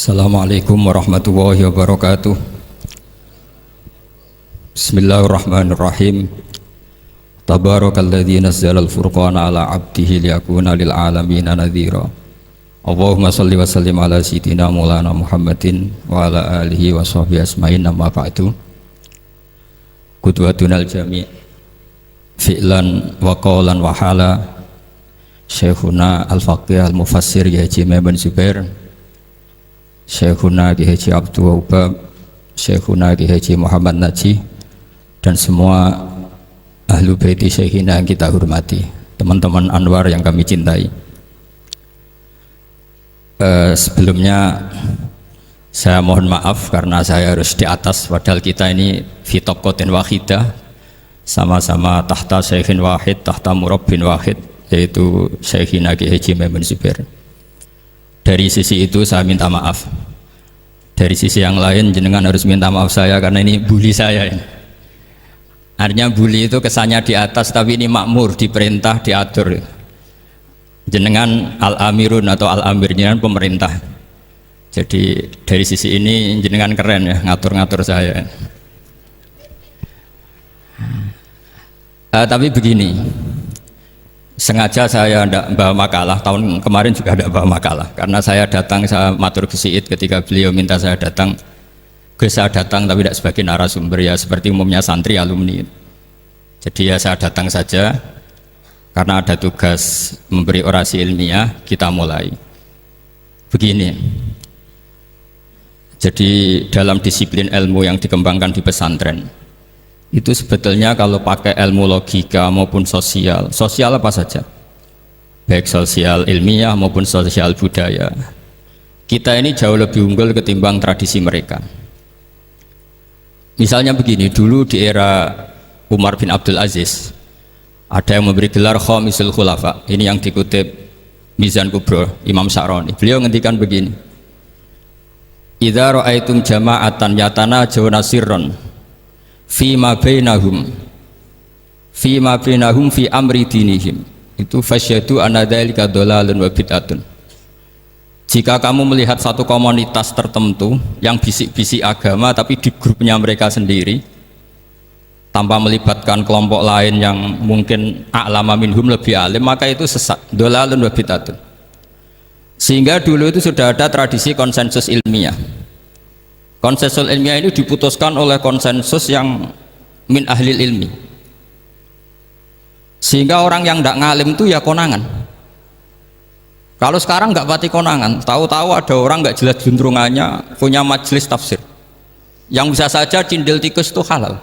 Assalamualaikum warahmatullahi wabarakatuh. Bismillahirrahmanirrahim. Tabarakalladzi nazzalal furqana ala 'abdihi liyakuna lil 'alamina nadhira. Allahumma shalli wa sallim ala sayyidina Maulana Muhammadin wa ala alihi wa sahbihi asma'in, amma ba'du. Qudwatunal jami' fi'lan wa qawlan wa hala Syekhuna al-Faqih al-Mufassir Kiai Haji Maimun Zubair, Syekhuna Kiai Haji Abdul Wahab, Syekhuna Kiai Haji Muhammad Najih, dan semua ahlu baiti Syekhina yang kita hormati, teman-teman Anwar yang kami cintai. Sebelumnya saya mohon maaf karena saya harus di atas, padahal kita ini fi taqatin wahidah, sama-sama tahta Syekhin wahid, tahta murabbin wahid, yaitu Syekhina Kiai Haji Maimun Zubair. Dari sisi itu saya minta maaf. Dari sisi yang lain jenengan harus minta maaf saya karena ini bully saya ini. Artinya bully itu kesannya di atas, tapi ini makmur, diperintah, diatur. Jenengan al-amirun atau al-amir, jenengan pemerintah. Jadi dari sisi ini jenengan keren ya, ngatur-ngatur saya. Tapi begini, sengaja saya tidak bawa makalah, tahun kemarin juga tidak bawa makalah, karena saya datang, saya matur ke Siid ketika beliau minta saya datang, saya datang tapi tidak sebagai narasumber, ya seperti umumnya santri alumni. Jadi ya saya datang saja karena ada tugas memberi orasi ilmiah. Kita mulai begini. Jadi dalam disiplin ilmu yang dikembangkan di pesantren itu sebetulnya kalau pakai ilmu logika maupun sosial apa saja, baik sosial ilmiah maupun sosial budaya, kita ini jauh lebih unggul ketimbang tradisi mereka. Misalnya begini, dulu di era Umar bin Abdul Aziz ada yang memberi gelar Khamisul Khulafa, ini yang dikutip Mizan Kubro Imam Sa'roni. Beliau ngendikan begini, idza ra'aitum jama'atan yatanajawna sirran fima bainahum fi amri dinihim, itu fasyadu anna dzalika dhalalun wa bid'atun. Jika kamu melihat satu komunitas tertentu yang bisik-bisik agama tapi di grupnya mereka sendiri tanpa melibatkan kelompok lain yang mungkin a'lama minhum, lebih alim, maka itu sesat, dhalalun wa bid'atun. Sehingga dulu itu sudah ada tradisi konsensus ilmiah. Konsensus ilmiah ini diputuskan oleh konsensus yang min ahlil ilmi, sehingga orang yang tidak ngalim itu ya konangan. Kalau sekarang nggak pati konangan, tahu-tahu ada orang nggak jelas juntrungannya punya majelis tafsir yang bisa saja cindil tikus itu halal,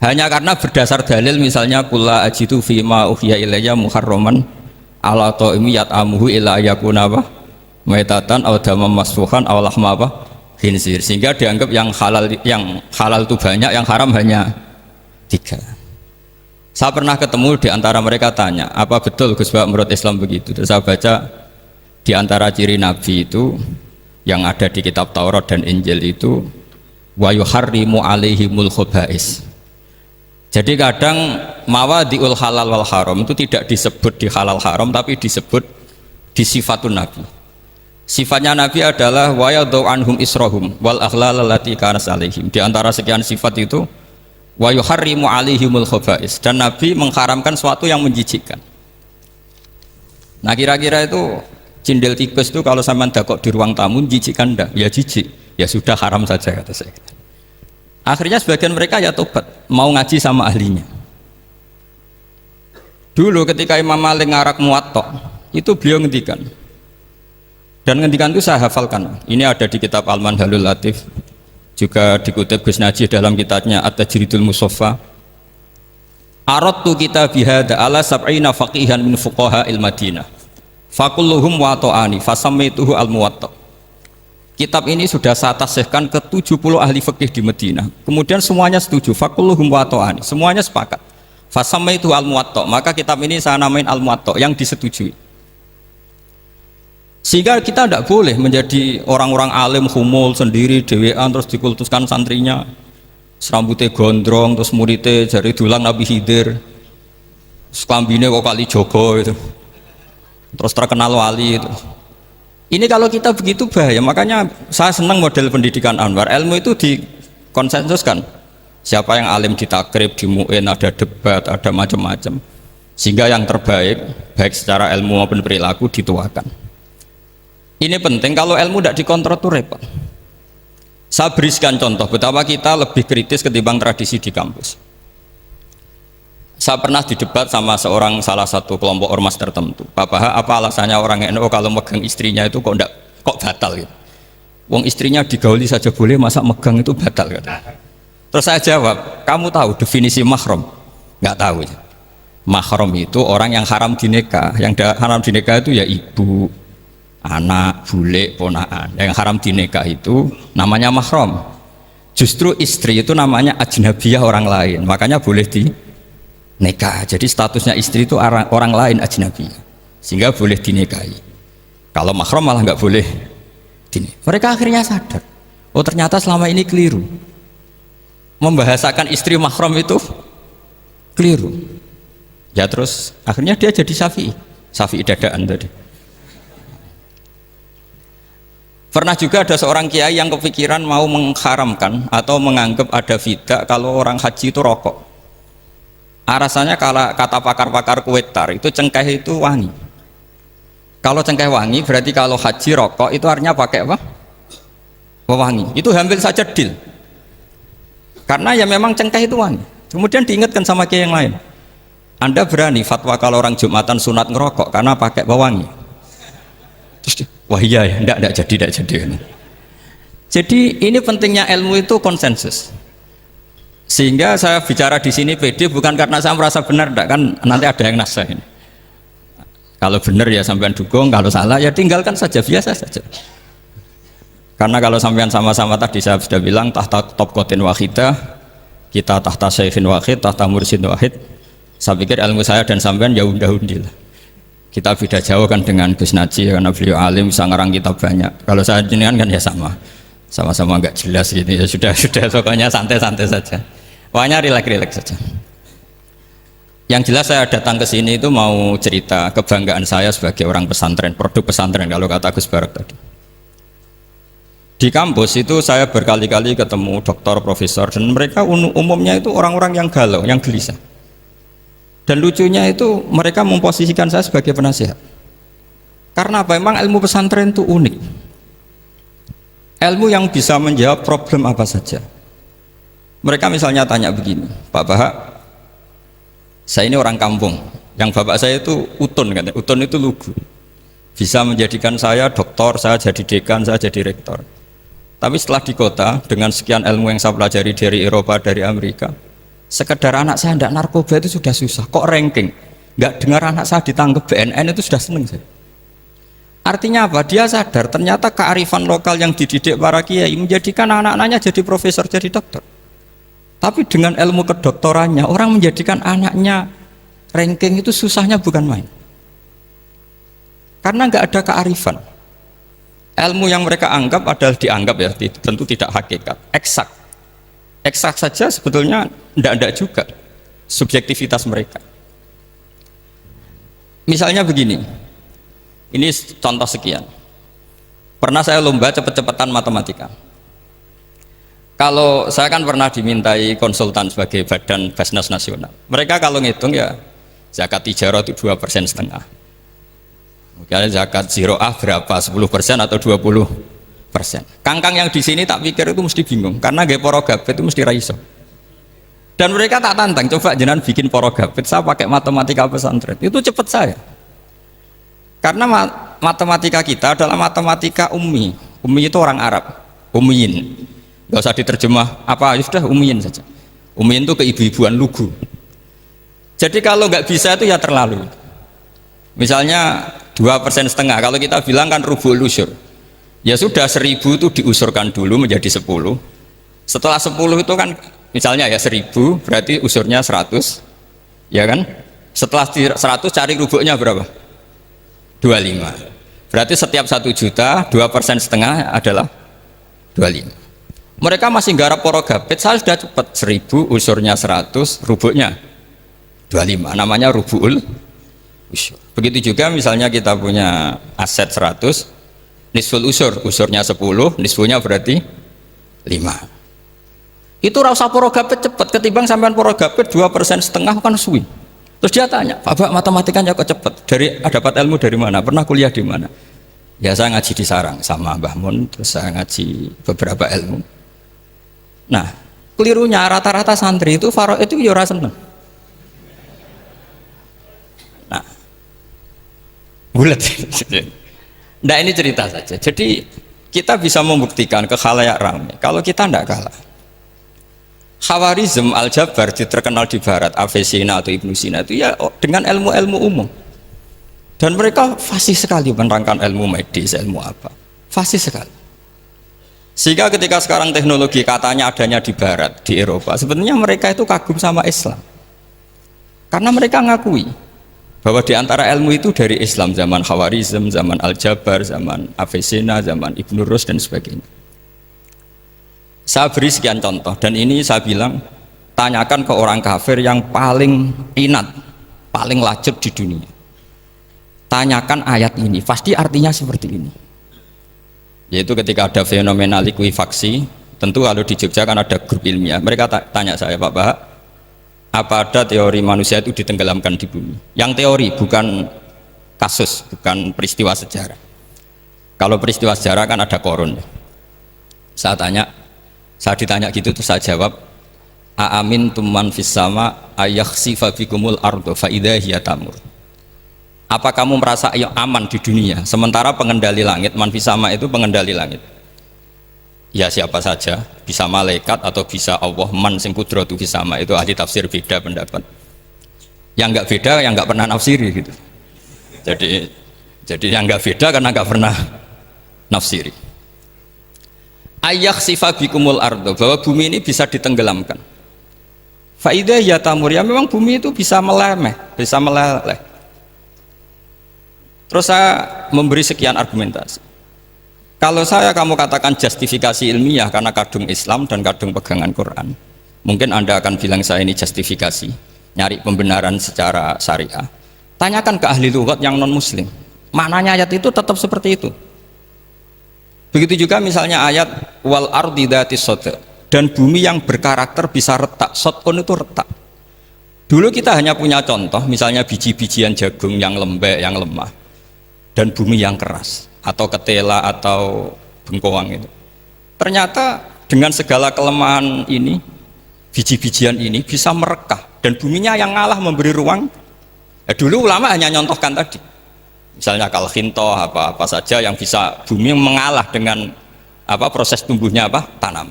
hanya karena berdasar dalil, misalnya kula ajitu fima uhiya ilayya muharraman ala ta'imi yat'amuhu illa yakuna maitatan aw damam masfuhan aw lahma khinsir, sehingga dianggap yang halal itu banyak, yang haram hanya 3. Saya pernah ketemu di antara mereka, tanya, apa betul Gus Bak menurut Islam begitu? Terus saya baca di antara ciri Nabi itu yang ada di kitab Taurat dan Injil itu wa yuharrimu alaihimul khobais. Jadi kadang mawadiul halal wal haram itu tidak disebut di halal haram, tapi disebut di sifatun Nabi. Sifatnya Nabi adalah wa yadau anhum israhum wal aghlal allati kanas alaihim. Di antara sekian sifat itu wa yuharrimu alaihimul khaba'is, dan Nabi mengharamkan sesuatu yang menjijikkan. Nah, kira-kira itu cindil tikus itu kalau sampean dakok di ruang tamu menjijikkan enggak? Ya jijik. Ya sudah, haram saja, kata saya. Akhirnya sebagian mereka ya tobat, mau ngaji sama ahlinya. Dulu ketika Imam Malik ngarak Muwatta, itu beliau ngendikan, dan ngendikan itu saya hafalkan. Ini ada di kitab Al-Manhalul Latif, juga dikutip Gus Najih dalam kitabnya At-Tajridul Musaffa. Aradtu kitabi hadza ala sab'ina faqihan min fuqaha il-Madinah fakulluhum wata'ani fasammaituhu al-Muwatta. Kitab ini sudah saya tasihkan ke 70 ahli fikih di Madinah, kemudian semuanya setuju, fakulluhum wata'ani, semuanya sepakat, fasammaituhu al-Muwatta, maka kitab ini saya namain al-Muwatta, yang disetujui. Sehingga kita tidak boleh menjadi orang-orang alim humul sendiri dewean terus dikultuskan santrinya, serambutnya gondrong, terus muridnya jari dulang Nabi Khidir, sekambine kok kali Jogo itu, terus terkenal wali itu. Ini kalau kita begitu bahaya. Makanya saya senang model pendidikan Anwar. Ilmu itu dikonsensuskan. Siapa yang alim di takrib, di mu'in, ada debat, ada macam-macam. Sehingga yang terbaik, baik secara ilmu maupun perilaku dituakan. Ini penting, kalau ilmu tidak dikontrol itu repot. Saya berikan contoh betapa kita lebih kritis ketimbang tradisi di kampus. Saya pernah didebat sama salah satu kelompok ormas tertentu. Pak Paha, apa alasannya orang NU kalau megang istrinya itu kok batal gitu? Wong istrinya digauli saja boleh, masa megang itu batal gitu. Terus saya jawab, kamu tahu definisi mahram? Nggak tahu ya. Mahram itu orang yang haram dinikah. Yang haram dinikah itu ya ibu, anak, bule, ponaan. Yang haram dinikah itu namanya mahram. Justru istri itu namanya ajnabiyah, orang lain. Makanya boleh dinikah. Jadi statusnya istri itu orang lain, ajnabiyah. Sehingga boleh dinikahi. Kalau mahram malah nggak boleh dinikahi. Mereka akhirnya sadar, oh ternyata selama ini keliru. Membahasakan istri mahram itu keliru. Ya terus akhirnya dia jadi Syafi'i dadaan tadi. Pernah juga ada seorang kiai yang kepikiran mau mengharamkan atau menganggap ada fidah kalau orang haji itu rokok. Alasannya kalau kata pakar-pakar kuetar itu cengkeh itu wangi. Kalau cengkeh wangi berarti kalau haji rokok itu artinya pakai apa? Wangi. Itu hampir saja deal. Karena ya memang cengkeh itu wangi. Kemudian diingatkan sama kiai yang lain, Anda berani fatwa kalau orang Jumatan sunat ngerokok karena pakai pewangi? Terus wah iya ya, enggak jadi. Jadi ini pentingnya ilmu itu konsensus. Sehingga saya bicara di sini pede bukan karena saya merasa benar, enggak, kan nanti ada yang nasah ini. Kalau benar ya sampean dukung, kalau salah ya tinggalkan saja, biasa saja. Karena kalau sampean sama-sama tadi saya sudah bilang tahta topkotin wahidah, kita tahta syekhin wahid, tahta mursyid wahid. Saya pikir ilmu saya dan sampean ya unda-undi lah. Kita beda jauh kan dengan Gus Naji karena beliau alim, bisa ngarang kitab banyak. Kalau saya jenengan kan ya sama-sama nggak jelas gitu ya, sudah pokoknya santai-santai saja. Pokoknya rileks saja. Yang jelas saya datang ke sini itu mau cerita kebanggaan saya sebagai orang pesantren, produk pesantren kalau kata Gus Barak tadi. Di kampus itu saya berkali-kali ketemu doktor, profesor, dan mereka umumnya itu orang-orang yang galau, yang gelisah. Dan lucunya itu mereka memposisikan saya sebagai penasihat. Karena apa? Memang ilmu pesantren itu unik. Ilmu yang bisa menjawab problem apa saja. Mereka misalnya tanya begini, Pak Bahak, saya ini orang kampung, yang bapak saya itu utun, katanya. Utun itu lugu. Bisa menjadikan saya doktor, saya jadi dekan, saya jadi rektor. Tapi setelah di kota, dengan sekian ilmu yang saya pelajari dari Eropa, dari Amerika, sekedar anak saya tidak narkoba itu sudah susah. Kok ranking? Nggak dengar anak saya ditangkap BNN itu sudah seneng saya. Artinya apa? Dia sadar ternyata kearifan lokal yang dididik para kiai menjadikan anak-anaknya jadi profesor, jadi dokter. Tapi dengan ilmu kedoktorannya, orang menjadikan anaknya ranking itu susahnya bukan main. Karena nggak ada kearifan. Ilmu yang mereka anggap adalah dianggap ya, tentu tidak hakikat, eksak saja sebetulnya tidak juga subjektivitas mereka. Misalnya begini, ini contoh sekian. Pernah saya lomba cepet-cepetan matematika. Kalau saya kan pernah dimintai konsultan sebagai badan Basnas Nasional. Mereka kalau ngitung ya zakat tijarah itu 2,5%. Mungkin zakat ziroah berapa? 10% atau 20%. Kangkang yang di sini tak pikir itu mesti bingung karena gaya porogabit itu mesti raiso. Dan mereka tak tantang, coba jenengan bikin porogabit, saya pakai matematika pesantren, itu cepat saya. Karena matematika kita adalah matematika ummi. Ummi itu orang Arab, ummiyin. Gak usah diterjemah apa, sudah ummiyin saja. Ummiyin itu keibu-ibuan lugu. Jadi kalau nggak bisa itu ya terlalu. Misalnya 2,5%, kalau kita bilang kan rubu'ul usyur. Ya sudah 1.000 itu diusurkan dulu menjadi 10. Setelah 10 itu kan misalnya ya 1.000 berarti usurnya 100. Ya kan? Setelah 100 cari rubu'nya berapa? 25. Berarti setiap 1 juta 2,5% adalah 25. Mereka masih garap porogabit, saya sudah cepat 1.000 usurnya 100, rubu'nya 25. Namanya rubu'ul usyur. Begitu juga misalnya kita punya aset 100, nisful usur, usurnya 10, nisfunya berarti 5. Itu rasa porogapet cepet ketimbang sampean porogapet 2,5% kan suwi. Terus dia tanya, Pak matematikanya kok cepet? Dapat ilmu dari mana? Pernah kuliah di mana? Ya saya ngaji di Sarang sama Mbah Mun, terus saya ngaji beberapa ilmu. Nah, kelirunya rata-rata santri itu faro itu ya ora seneng. Nah, bulat. Nah ini cerita saja. Jadi kita bisa membuktikan ke khalayak ramai kalau kita tidak kalah. Khawarizm Al-Jabar terkenal di Barat, Avicenna atau Ibnu Sina itu ya dengan ilmu-ilmu umum. Dan mereka fasih sekali menerangkan ilmu medis, ilmu apa. Fasih sekali. Sehingga ketika sekarang teknologi katanya adanya di Barat, di Eropa, sebenarnya mereka itu kagum sama Islam. Karena mereka ngakui bahwa di antara ilmu itu dari Islam, zaman Khawarizm, zaman Al-Jabar, zaman Avicenna, zaman Ibnu Rus dan sebagainya. Saya beri sekian contoh dan ini saya bilang tanyakan ke orang kafir yang paling inat, paling lacip di dunia. Tanyakan ayat ini, pasti artinya seperti ini. Yaitu ketika ada fenomena likuifaksi, tentu kalau di Jogja kan ada grup ilmiah. Mereka tanya saya, Pak Bahak, apa ada teori manusia itu ditenggelamkan di bumi? Yang teori, bukan kasus, bukan peristiwa sejarah. Kalau peristiwa sejarah kan ada korun. Saya ditanya gitu terus saya jawab, Aamin tuman fis sama ayakhsifa bikumul ardo fa idza hiya tamur. Apa kamu merasa aman di dunia sementara pengendali langit, man fis sama itu pengendali langit. Ya siapa saja, bisa malaikat atau bisa Allah, man sing kudratu fis sama, itu ahli tafsir beda pendapat. Yang enggak beda yang enggak pernah nafsiri gitu. Jadi yang enggak beda karena enggak pernah nafsiri. Ayakhsifa bikumul ardo, bahwa bumi ini bisa ditenggelamkan. Faidah ya tamur, ya memang bumi itu bisa meleleh. Terus saya memberi sekian argumentasi. Kalau kamu katakan justifikasi ilmiah karena kadung Islam dan kadung pegangan Quran, mungkin Anda akan bilang saya ini justifikasi, nyari pembenaran secara syariah. Tanyakan ke ahli lughat yang non muslim, maknanya ayat itu tetap seperti itu. Begitu juga misalnya ayat wal ardi dzatis sodq, dan bumi yang berkarakter bisa retak. Sodqun itu retak. Dulu kita hanya punya contoh, misalnya biji-bijian jagung yang lembek, yang lemah, dan bumi yang keras, atau ketela atau bengkoang itu. Ternyata dengan segala kelemahan ini, biji-bijian ini bisa merekah, dan buminya yang ngalah memberi ruang. Dulu ulama hanya nyontohkan tadi. Misalnya kalkhinto apa saja yang bisa bumi mengalah dengan proses tumbuhnya tanaman.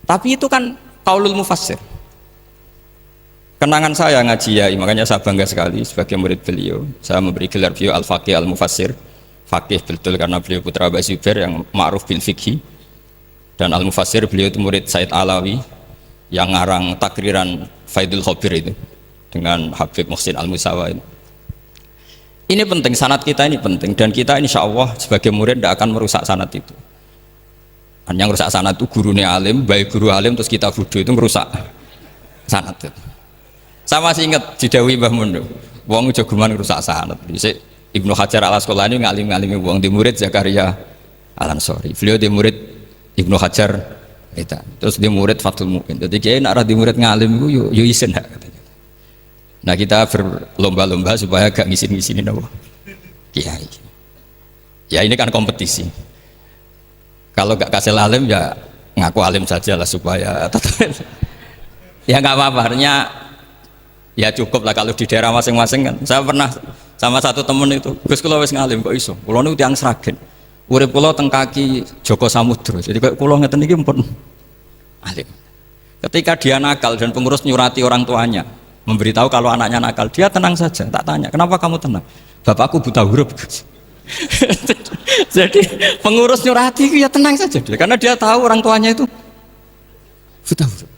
Tapi itu kan qaulul mufassir. Kenangan saya ngaji Yai, makanya saya bangga sekali sebagai murid beliau. Saya memberi gelar beliau al-faqih al-mufassir. Faqih betul karena beliau putra Mbah Zubair yang ma'ruf bil fiqhi. Dan al-mufassir beliau itu murid Said Alawi yang ngarang takriran Faidul Khabir itu dengan Habib Muhsin Al-Musawa itu. Ini penting, sanad kita ini penting, dan kita insya Allah sebagai murid tidak akan merusak sanad itu. Yang merusak sanad itu gurunya alim, baik guru alim terus kita bodoh itu merusak sanad itu. Saya masih ingat didawi Mbah Mun, wong jagoan merusak sanad. Ibnu Hajar Al Asqalani ngalim-ngalimi wong, di murid Zakaria Al Ansori, beliau di murid Ibnu Hajar itu, terus di murid Fathul Mu'in. Jadi kiai nak di murid ngalim itu yo isin hak katanya. Nah kita berlomba-lomba supaya gak ngisin-ngisinin apa kiai. Ya ini kan kompetisi. Kalau gak kasih alim ya ngaku alim saja lah supaya ya nggak apa-apa. Artinya ya cukup lah kalau di daerah masing-masing kan. Saya pernah sama satu temen itu, Gus kula wis ngalim kok iso. Kula niku tiyang Sragen. Urip kula teng kaki Joko Samudra. Jadi kok kula ngeten iki pun alim. Ketika dia nakal dan pengurus nyurati orang tuanya memberitahu kalau anaknya nakal, dia tenang saja. Tak tanya, kenapa kamu tenang? Bapakku buta huruf. Jadi pengurus nyurati itu ya tenang saja dia, karena dia tahu orang tuanya itu buta huruf.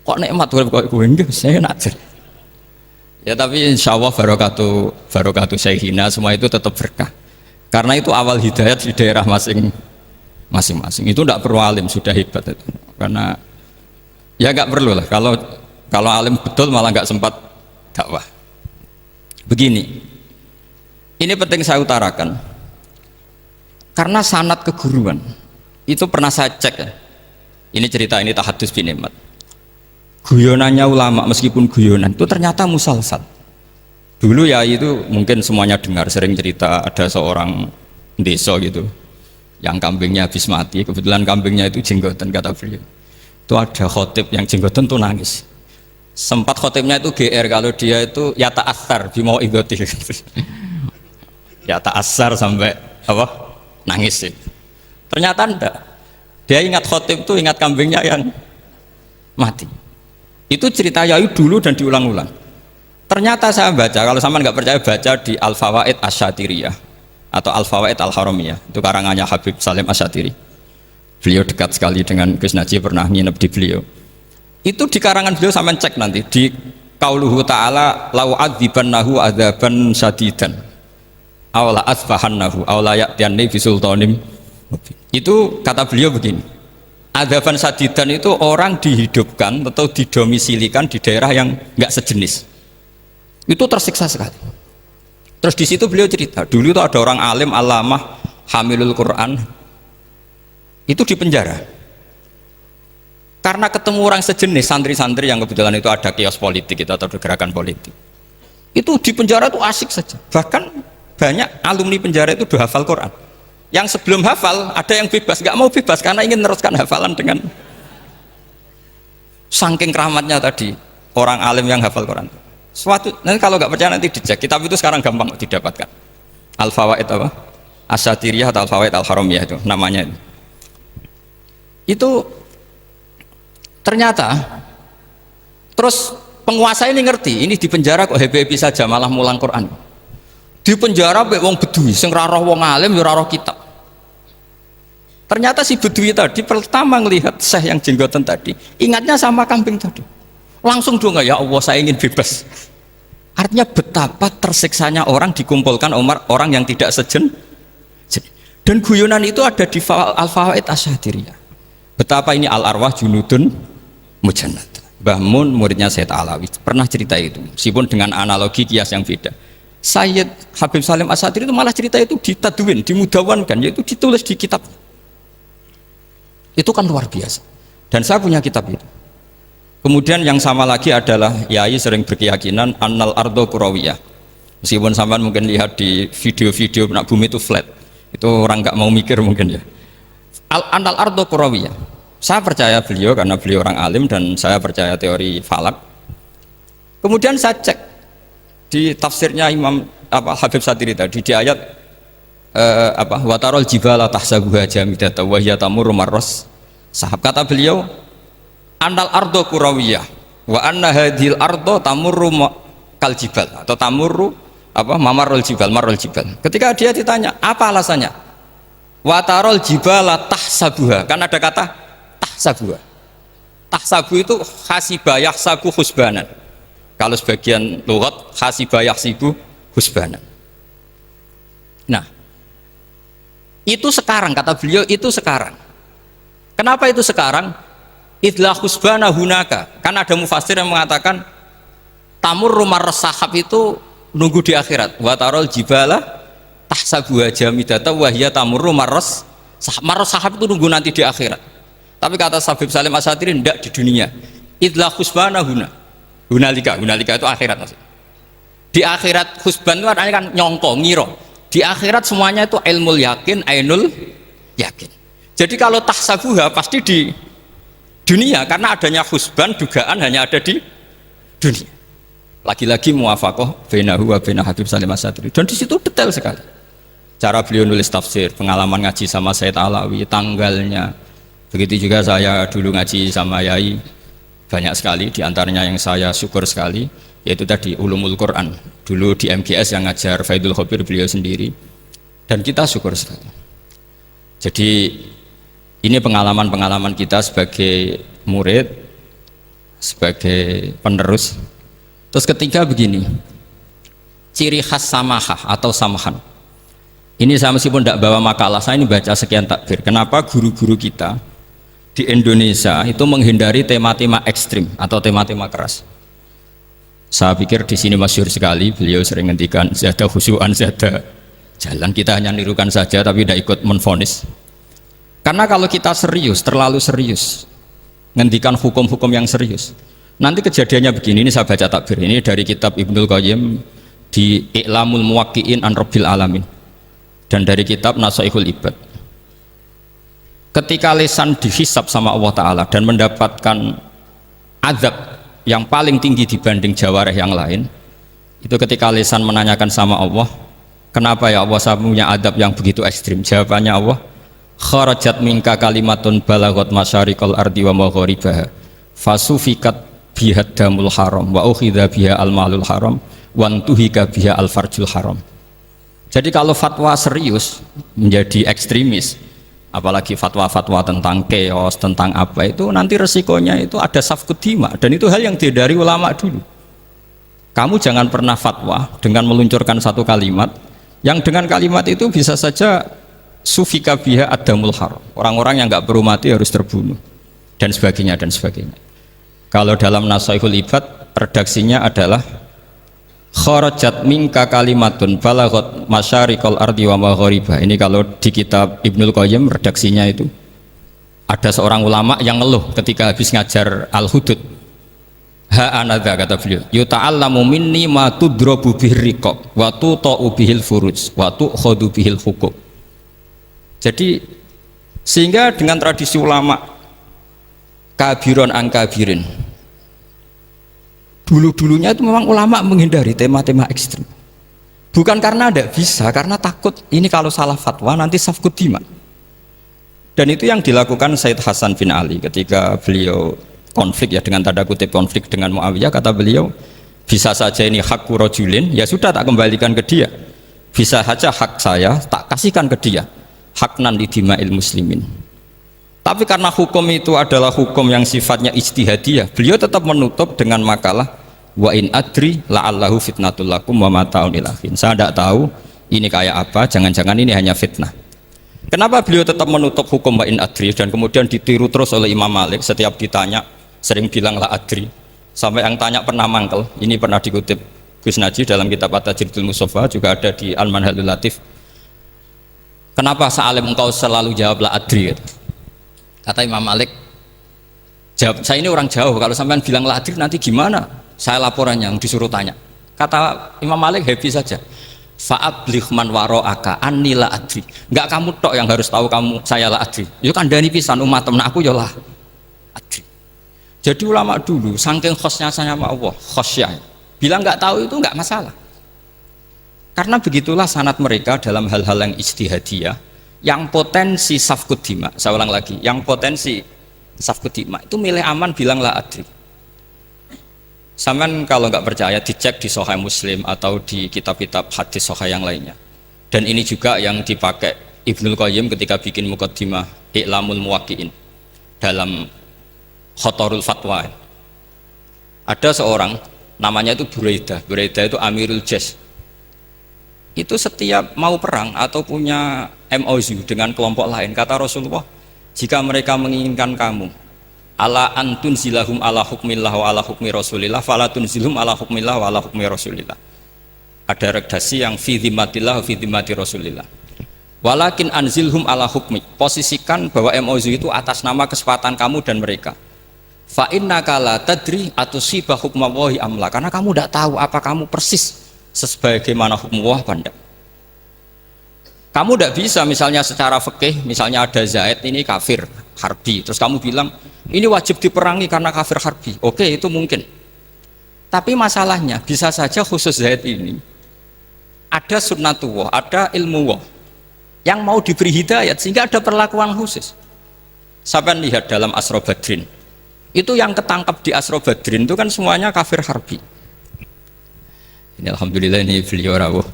Kok nikmat huruf kok gue enggak, saya nak. Ya tapi insya Allah barokatuh syekhina semua itu tetap berkah. Karena itu awal hidayat di daerah masing-masing. Itu tidak perlu alim, sudah hebat itu. Karena ya nggak perlu lah. Kalau alim betul malah nggak sempat dakwah. Begini, ini penting saya utarakan. Karena sanad keguruan itu pernah saya cek ya. Ini cerita ini tahadus bin Nikmat. Guyonannya ulama meskipun guyonan itu ternyata musalsal. Dulu ya itu mungkin semuanya dengar sering cerita ada seorang desa gitu yang kambingnya habis mati, kebetulan kambingnya itu jenggotan kata beliau. Itu ada khotib yang jenggotan tuh nangis. Sempat khotibnya itu GR kalau dia itu ya ta'assar bimau idoti. Ya ta'assar sampai apa? Nangis itu. Ternyata enggak. Dia ingat khotib itu ingat kambingnya yang mati. Itu cerita Yai dulu dan diulang-ulang. Ternyata saya baca, kalau sama nggak percaya baca di Al-Fawaid Asyatiriyah atau Al-Fawaid Al-Haramiyah, itu karangannya Habib Salim Asyatiri. Beliau dekat sekali dengan Gus Najib, pernah nginep di beliau. Itu di karangan beliau sampai cek nanti di Qauluhu Ta'ala lau adzibannahu adzaban syadidan aw la asfahannahu aw la ya'tiyanni bisultanim. Itu kata beliau begini, adzaban syadidan itu orang dihidupkan atau didomisilikan di daerah yang nggak sejenis. Itu tersiksa sekali. Terus di situ beliau cerita, dulu itu ada orang alim alamah hamilul Quran itu di penjara karena ketemu orang sejenis santri-santri yang kebetulan itu ada kios politik itu atau gerakan politik. Itu di penjara itu asik saja. Bahkan banyak alumni penjara itu udah hafal Quran. Yang sebelum hafal ada yang bebas, nggak mau bebas karena ingin meneruskan hafalan dengan saking keramatnya tadi orang alim yang hafal Quran. Suatu nanti kalau nggak percaya nanti dicek, kitab itu sekarang gampang didapatkan. Al-Fawaid apa? Asyatiriyah atau Al-Fawaid Al-Haramiyah itu namanya itu. Itu ternyata terus penguasa ini ngerti, ini di penjara kok happy-happy saja malah mulang Quran. Di penjara mek wong bedui sing ra roh wong alim ya ora roh kitab. Ternyata si bedui tadi pertama melihat syekh yang jenggotan tadi, ingatnya sama kambing tadi. Langsung dong ya Allah saya ingin bebas. Artinya betapa tersiksanya orang dikumpulkan orang yang tidak sejen. Dan guyonan itu ada di Al-Fawaid Asyatiriyah. Betapa ini al-arwah junudun mujannad. Mbah Mun muridnya Sayyid Alawi pernah cerita itu, meskipun dengan analogi kias yang beda. Sayyid Habib Salim Asyatiri itu malah cerita itu ditadwin, dimudawankan, yaitu ditulis di kitab. Itu kan luar biasa. Dan saya punya kitab itu. Kemudian yang sama lagi adalah Yai sering berkeyakinan annal ardo kurawiyah. Meskipun sampean mungkin lihat di video-video nak bumi itu flat, itu orang nggak mau mikir mungkin ya. Annal ardo kurawiyah. Saya percaya beliau karena beliau orang alim dan saya percaya teori falak. Kemudian saya cek di tafsirnya Imam Habib Satiri tadi di ayat watarol jibala tahsabuha jamidatan wa hiya tamurru marras sahab, kata beliau annal ardo kurawiyah wa anna hadhil ardo tamurru kal jibal atau tamurru mamarul jibal marul jibal. Ketika dia ditanya apa alasannya, watarol jibala tahsabuha, kan ada kata tahsabuha. Tahsabu itu hasibah yahsabu husbanan. Kalau sebagian lughat hasibah yahsibu husbanan. Nah, itu sekarang kata beliau, itu sekarang. Kenapa itu sekarang? Idlah husbana hunaka. Kan ada mufassir yang mengatakan tamur rumah sahab itu nunggu di akhirat. Watarol jibala tahsabuha jamidata wahya tamur rumah sahab itu nunggu nanti di akhirat. Tapi kata Habib Salim Asyatiri tidak di dunia. Idlah husbana hunalika itu akhirat maksudnya. Di akhirat husban itu artinya kan nyongko, ngiro. Di akhirat semuanya itu ilmul yakin, ainul yakin. Jadi kalau tahsabuha pasti di dunia karena adanya husban dugaan hanya ada di dunia. Lagi-lagi muwafaqah bainahu wa baina Habib Salim Asyatiri. Dan di situ detail sekali. Cara beliau nulis tafsir, pengalaman ngaji sama Sayyid Alawi, tanggalnya. Begitu juga saya dulu ngaji sama Yai banyak sekali, diantaranya yang saya syukur sekali yaitu tadi Ulumul Quran. Dulu di MGS yang ngajar Faidul Khobir beliau sendiri, dan kita syukur sekali. Jadi ini pengalaman-pengalaman kita sebagai murid, sebagai penerus. Terus ketiga begini, ciri khas samahah atau samahan. Ini saya meskipun tidak bawa makalah, saya ini baca sekian takbir. Kenapa guru-guru kita di Indonesia itu menghindari tema-tema ekstrim atau tema-tema keras? Saya pikir di sini masyhur sekali, beliau sering ngendikan zada khusyu'an zada jalan, kita hanya nirukan saja tapi tidak ikut menvonis. Karena kalau kita serius, terlalu serius ngendikan hukum-hukum yang serius, nanti kejadiannya begini. Ini saya baca takbir ini dari kitab Ibnul Qayyim di I'lamul Muwaqqi'in an Rabbil Alamin dan dari kitab Nasaihul Ibad. Ketika lisan dihisab sama Allah Ta'ala dan mendapatkan azab yang paling tinggi dibanding jawareh yang lain, itu ketika lisan menanyakan sama Allah, kenapa ya Allah saya punya adab yang begitu ekstrim? Jawabannya Allah, kharajat minka kalimatun balagot masyariqal ardi wa magharibaha fasufikat biha damul haram wa ukhidha biha al malul haram wa antuhika biha al farjul haram. Jadi kalau fatwa serius menjadi ekstremis, apalagi fatwa-fatwa tentang chaos, tentang apa, itu nanti resikonya itu ada safkud dima, dan itu hal yang dihindari ulama dulu. Kamu jangan pernah fatwa dengan meluncurkan satu kalimat yang dengan kalimat itu bisa saja sufika biha adamul haram, orang-orang yang nggak perlu mati harus terbunuh, dan sebagainya dan sebagainya. Kalau dalam Nasaihul Ibad redaksinya adalah kharajat minka kalimatun balagot masyariqal ardi wa magharibaha. Ini kalau di kitab Ibnul Qayyim redaksinya itu ada seorang ulama yang ngeluh ketika habis ngajar Al-Hudud. Ha anadha, kata beliau, yuta'allamu minni ma tudrabu bihir riqab wa tuta'u bihil furuj wa tu'khadu bihil hukum. Jadi sehingga dengan tradisi ulama kabiron angkabirin, dulu-dulunya itu memang ulama menghindari tema-tema ekstrim, bukan karena tidak bisa, karena takut ini kalau salah fatwa nanti safkud dima. Dan itu yang dilakukan Said Hasan bin Ali ketika beliau konflik, ya dengan tanda kutip konflik dengan Muawiyah. Kata beliau, bisa saja ini hakku rojulin, ya sudah tak kembalikan ke dia, bisa saja hak saya tak kasihkan ke dia, haknan lidima'il muslimin. Tapi karena hukum itu adalah hukum yang sifatnya ijtihadiyah, beliau tetap menutup dengan makalah wa in adri la'allahu fitnatul lakum wa mata'un ilahin. Saya tidak tahu ini kayak apa, jangan-jangan ini hanya fitnah. Kenapa beliau tetap menutup hukum wa in adri dan kemudian ditiru terus oleh Imam Malik, setiap ditanya sering bilang la adri, sampai yang tanya pernah mangkel. Ini pernah dikutip Gus Najih dalam kitab At-Tajridul Mustafa, juga ada di Al-Manhalul Latif. Kenapa sa'alim engkau selalu jawab la adri? Kata Imam Malik, jawab, saya ini orang jauh, kalau sampean bilang la adri nanti gimana saya laporannya yang disuruh tanya. Kata Imam Malik, happy saja, fa'abligh man waro'aka anni la adri, enggak kamu tok yang harus tahu kamu saya la adri, yuk kandani pisan umat temen aku ya la adri. Jadi ulama dulu saking khosnya sama Allah, khosyah, bilang nggak tahu itu nggak masalah, karena begitulah sanad mereka dalam hal-hal yang ijtihadiyah yang potensi safkud dima. Saya ulang lagi, yang potensi safkud dima itu milih aman bilang la adri. Saman kalau nggak percaya dicek di Sahih Muslim atau di kitab-kitab hadis Sahih yang lainnya. Dan ini juga yang dipakai Ibnul Qayyim ketika bikin muqaddimah I'lamul Muwaqqi'in dalam Khotorul Fatwa. Ada seorang namanya itu Buraidah. Buraidah itu Amirul Jais. Itu setiap mau perang atau punya MOU dengan kelompok lain, kata Rasulullah, jika mereka menginginkan kamu ala antun zilahum ala hukmillah wa ala hukmi rasulillah falatun zilhum ala hukmillah wa ala hukmi rasulillah. Ada redaksi yang fi dhimmatillah wa fi dhimmati rasulillah. Walakin anzilhum ala hukmi, posisikan bahwa MOU itu atas nama kesepakatan kamu dan mereka. Fa innaka la tadri atusiba hukmallahi amla, karena kamu tidak tahu apa kamu persis sebagaimana hukum Allah apa enggak. Kamu tidak bisa misalnya secara fikih, misalnya ada Zaid ini kafir harbi, terus kamu bilang ini wajib diperangi karena kafir harbi. Oke, itu mungkin. Tapi masalahnya bisa saja khusus Zaid ini ada sunnatullah, ada ilmu Allah yang mau diberi hidayat sehingga ada perlakuan khusus. Sampai lihat dalam Asra Badrin, itu yang ketangkap di Asra Badrin itu kan semuanya kafir harbi. Ini alhamdulillah ini beliau rawuh.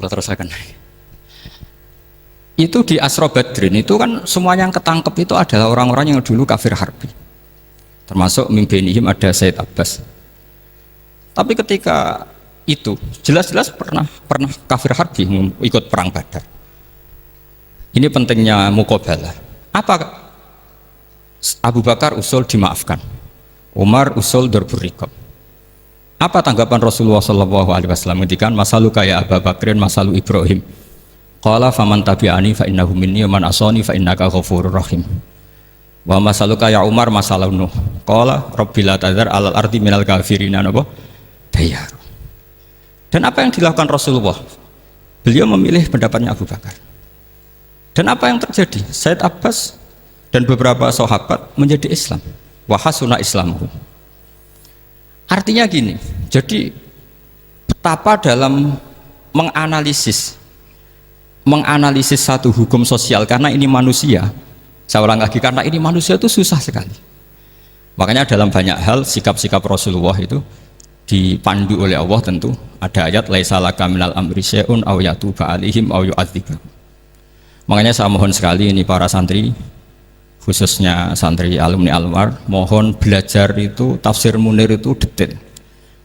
Kalau terusakan itu di Asra Badrin itu kan semua yang ketangkep itu adalah orang-orang yang dulu kafir harbi. termasuk mimpinihim ada Said Abbas. Tapi ketika itu jelas-jelas pernah kafir harbi ikut perang Badar. Ini pentingnya muqabalah. Apa Abu Bakar usul dimaafkan, Umar usul darbur riqab. Apa tanggapan Rasulullah sallallahu alaihi wasallam ketika masalu kaya Abu Bakrin masalu Ibrahim? Qala faman tabi'ani fa innahu minni wa man asani fa innaka ghafurur rahim. Wa masalu kaya Umar masalu Nuh. Qala rabbil la tadzar alal ardi minal kafirina napa? Dayar. Dan apa yang dilakukan Rasulullah? Beliau memilih pendapatnya Abu Bakar. Dan apa yang terjadi? Said Abbas dan beberapa sahabat menjadi Islam. Wa hasuna islamuhum. Artinya gini, jadi betapa dalam menganalisis satu hukum sosial, karena ini manusia, saya ulang lagi, karena ini manusia itu susah sekali. Makanya dalam banyak hal sikap-sikap Rasulullah itu dipandu oleh Allah. Tentu ada ayat laisa laka minal amri syai'un aw yatuba alaihim aw yu'adzibahum. Makanya saya mohon sekali ini para santri, khususnya santri alumni Almar, mohon belajar itu tafsir Munir itu detail.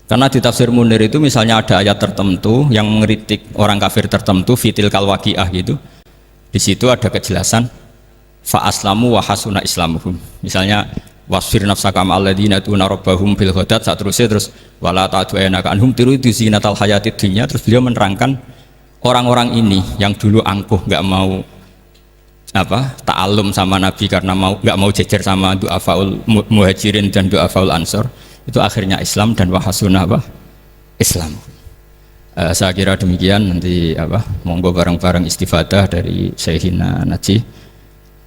Karena di tafsir Munir itu misalnya ada ayat tertentu yang mengkritik orang kafir tertentu, fitil kalwaqiah gitu. Di situ ada kejelasan fa aslamu wa hasuna islamuhum. Misalnya wasfir nafsaka ma'al ladzina tuna rabbahum bil ghadat, terus wala ta'du'anaka anhum turidu zinatal hayatid dunya. Terus beliau menerangkan orang-orang ini yang dulu angkuh enggak mau ta'alum sama Nabi karena nggak mau jejer sama du'afaul muhajirin dan du'afaul ansor, itu akhirnya Islam dan wahasuna Islam. Saya kira demikian. Nanti monggo bareng-bareng istifadah dari Syekhina Najih.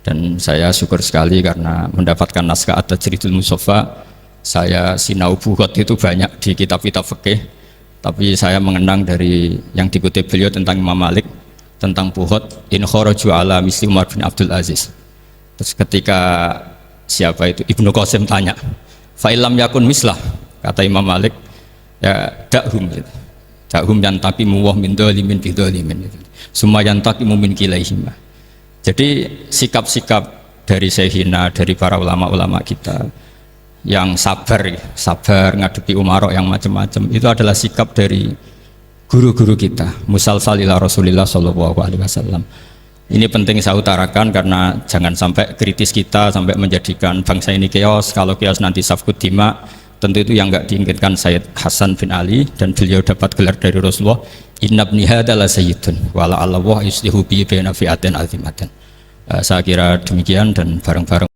Dan saya syukur sekali karena mendapatkan naskah At-Tajridul Mushaffa. Saya sinau buhot itu banyak di kitab-kitab fikih, tapi saya mengenang dari yang dikutip beliau tentang Imam Malik, tentang buhot in kharaju ala misli Umar bin Abdul Aziz. Terus ketika siapa itu Ibnu Qasim tanya fa illam yakun mislah, kata Imam Malik ya dakhum gitu. Dakhum yantaqimu wa min dzalimin bi dzalimin gitu. Summa yantaqimu min kilaihima. Jadi sikap-sikap dari Syekhina, dari para ulama-ulama kita yang sabar ngadepi umarok yang macam-macam, itu adalah sikap dari guru-guru kita, musalsal ila Rasulillah sallallahu alaihi wasallam. Ini penting saya utarakan karena jangan sampai kritis kita sampai menjadikan bangsa ini keos. Kalau keos nanti safkut dima, tentu itu yang enggak diinginkan Sayyid Hasan bin Ali, dan beliau dapat gelar dari Rasulullah, inna ibni hadza la sayyidun wa la Allah yuslihu bi baina fi'atin azimatin. Saya kira demikian, dan bareng-bareng